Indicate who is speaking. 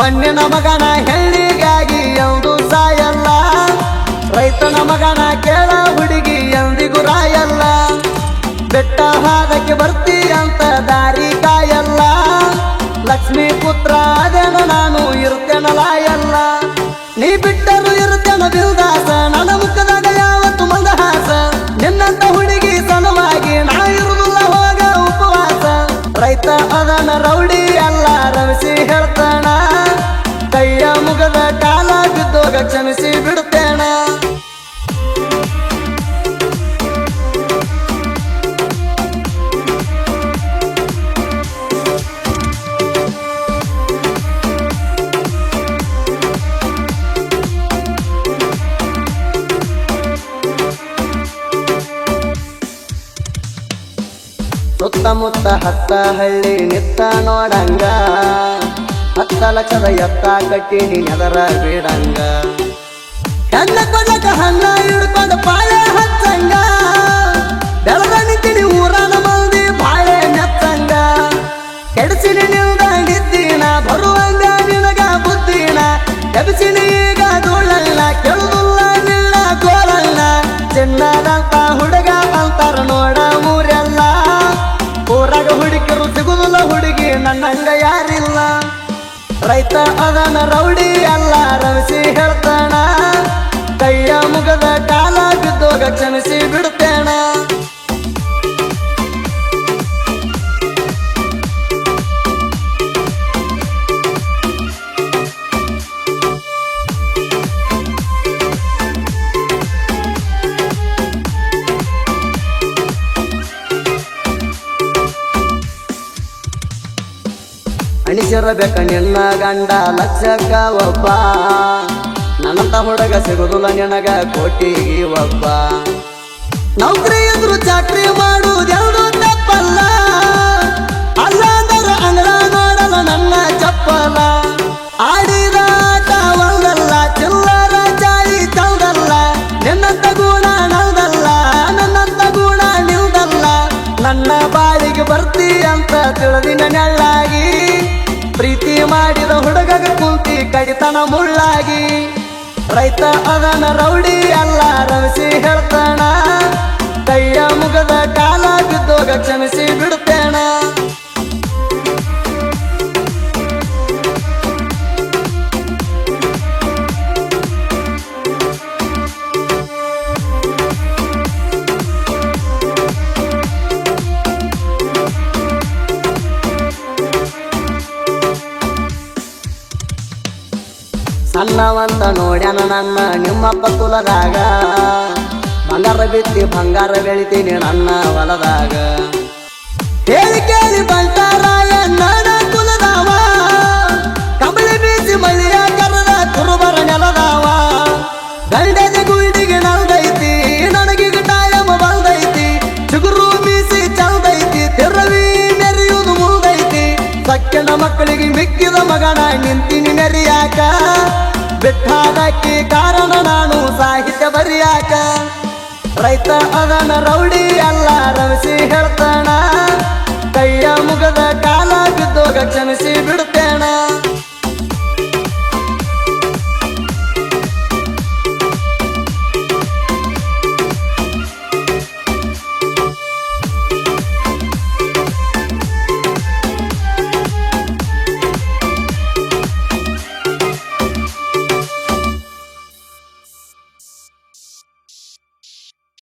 Speaker 1: ಮಣ್ಣಿನ ಮಗನ ಹೆಣ್ಣಿಗಾಗಿ ಎಂದು ಸಾಯಲ್ಲ, ರೈತನ ಮಗನ ಕೇಳ ಹುಡುಗಿ ಎಂದಿಗೂ ರಾಯಲ್ಲ. ಬೆಟ್ಟ ಹಾದಕ್ಕೆ ಬರ್ತಿ ಅಂತ ದಾರಿ ಕಾಯಲ್ಲ, ಲಕ್ಷ್ಮೀ ಪುತ್ರ ಅದೇನ ನಾನು ಇರ್ತೇನ ಲಾಯಲ್ಲ. ನೀ ಬಿಟ್ಟರು ಇರ್ತೇನ ಬಿಲ್ದಾಸ, ನನ್ನ ಮುಖದಾಗ ಯಾವತ್ತು ಮಂದಹಾಸ. ನಿನ್ನಂತ ಹುಡುಗಿ ಸಲುವಾಗಿ ನಾ ಇರುವುದಿಲ್ಲ ಹೋಗ ಉಪವಾಸ. ರೈತ ಅದನ ರೌಡಿ ಅಲ್ಲ ರವಿಸಿ ಹೇಳ್ತಾನ, ಕೈಯ ಮುಗದ ಕಾಲ ಬಿದ್ದೋಗ ಕ್ಷಮಿಸಿ ಬಿಡುತ್ತೇನ. ಸುತ್ತಮುತ್ತ ಹತ್ತ ಹಳ್ಳಿ ನಿತ್ತ ನೋಡಂಗ, 10 ಲಕ್ಷದ ಎತ್ತ ಕಟ್ಟಿನಿ ನೆದರ ಬಿಡಂಗ. ಹೆಣ್ಣ ಕೊಡಕ ಹಣ್ಣ ಹಿಡ್ಕೊಂಡು ಪಾಳೆ ಹಚ್ಚಂಗ, ಬೆಳದ ನಿಂತಿನಿ ಊರನ ಮಂದಿ ಬಾಳೆ ಮೆಚ್ಚಂಗ. ಕೆಡಸಿನಿ ನಿಲ್ದಾಡಿದ್ದೀನ ಬರುವಂಗ ನಿನಗ ಬುದ್ಧಿನ, ಎಬ್ಸಿನಿ ಈಗ ಧೂಳಲ್ಲ ಕೆಳುದಿಲ್ಲ ನಿಲ್ಲ ಗೋಳಲ್ಲ. ಚಿನ್ನದಂತ ಹುಡುಗ ಅಂತಾರ ನೋಡ ಊರೆಲ್ಲ, ಊರಾಗ ಹುಡುಗಿರು ಸಿಗುದಿಲ್ಲ ಹುಡುಗಿ ನನ್ನಂಗ ಯಾರಿಲ್ಲ. ರೈತ ಅದನ ರೌಡಿ ಅಲ್ಲ ರವಿಸಿ ಹೇಳ್ತಾನ, ಕೈಯ ಮುಗದ ಕಾಲ ಬಿದ್ದೋಗ ಕ್ಷಮಿಸಿ ಬಿಡುತ್ತೇನ. ಅಣಿಸಿರಬೇಕ ನಿನ್ನ ಗಂಡ ಲಕ್ಷಕ್ಕ ಒಬ್ಬ, ನನ್ನಂತ ಹುಡುಗ ಸಿಗುದಿಲ್ಲ ನಿನಗ ಕೋಟಿಗೆ ಒಬ್ಬ. ನೌಕರಿ ಎದುರು ಚಾಕ್ರಿ ಮಾಡುವುದೆರಡು ತಪ್ಪಲ್ಲ, ಅಲ್ಲ ಅಂದರೆ ಅಂಗಳ ನೋಡಲ್ಲ ನನ್ನ ಚಪ್ಪಲ. ಆಡಿದ ಆಟ ಒಂದಲ್ಲ ಚಿಲ್ಲರ ಚಾಳಿ ಚೌದಲ್ಲ, ನಿನ್ನಂತ ಗುಣ ನಲ್ದಲ್ಲ ನನ್ನಂತ ಗುಣ ನಿಲ್ದಲ್ಲ. ನನ್ನ ಬಾಳಿಗೆ ಬರ್ತಿ ಅಂತ ತಿಳಿದಿನ ನೆಳ್ಳಾಗಿ, ಪ್ರೀತಿ ಮಾಡಿದ ಹುಡುಗಗ ಕುಂತಿ ಕಡಿತನ ಮುಳ್ಳಾಗಿ. ರೈತ ಅದನ ರೌಡಿ ಅಲ್ಲ ರವಿಸಿ ಹೇಳ್ತಾನ, ಕೈಯ ಮುಗದ ಕಾಲ ಬಿದ್ದೋಗ ಕ್ಷಮಿಸಿ ಬಿಡುತ್ತೇನ. ಸಣ್ಣವಂತ ನೋಡ್ಯಾನ ನನ್ನ ನಿಮ್ಮಪ್ಪ ಕುಲದಾಗ, ಬಂಗಾರ ಬಿತ್ತಿ ಬಂಗಾರ ಬೆಳಿತೀನಿ ನನ್ನ ಹೊಲದಾಗ. ಹೇಳಿ ಕೇಳಿ ಬಂಟಾರಾಯ ನನ್ನ ಕುಲದಾವ, ಕಬಳಿ ಬೀಸಿ ಮಳಿಯ ಕರದ ಕುರುಬರ ನೆಲದಾವ. ಗಂಡದ ಗುಂಡಿಗೆ ನಲ್ದೈತಿ ನನಗೀಗ ಟೈಮ ಬಂದೈತಿ, ಚಿಗುರು ಮೀಸಿ ಚಲ್ದೈತಿ ತಿರವಿ ಮೆರೆಯುವುದು ಮುಂದೈತಿ. ಸಕ್ಕಿನ ಮಕ್ಕಳಿಗೆ ಮಿಕ್ಕಿದ ಮಗನ ನಿಂತಿನಿ ಮೆರಿಯಾಕ, ಬಿಟ್ಟಾದಕ್ಕೆ ಕಾರಣ ನಾನು ಸಾಹಿತ್ಯ ಬರಿಯಾಕ. ರೈತ ಅದನ ರೌಡಿ ಅಲ್ಲ ರವಿಸಿ ಹೇಳ್ತಾನ,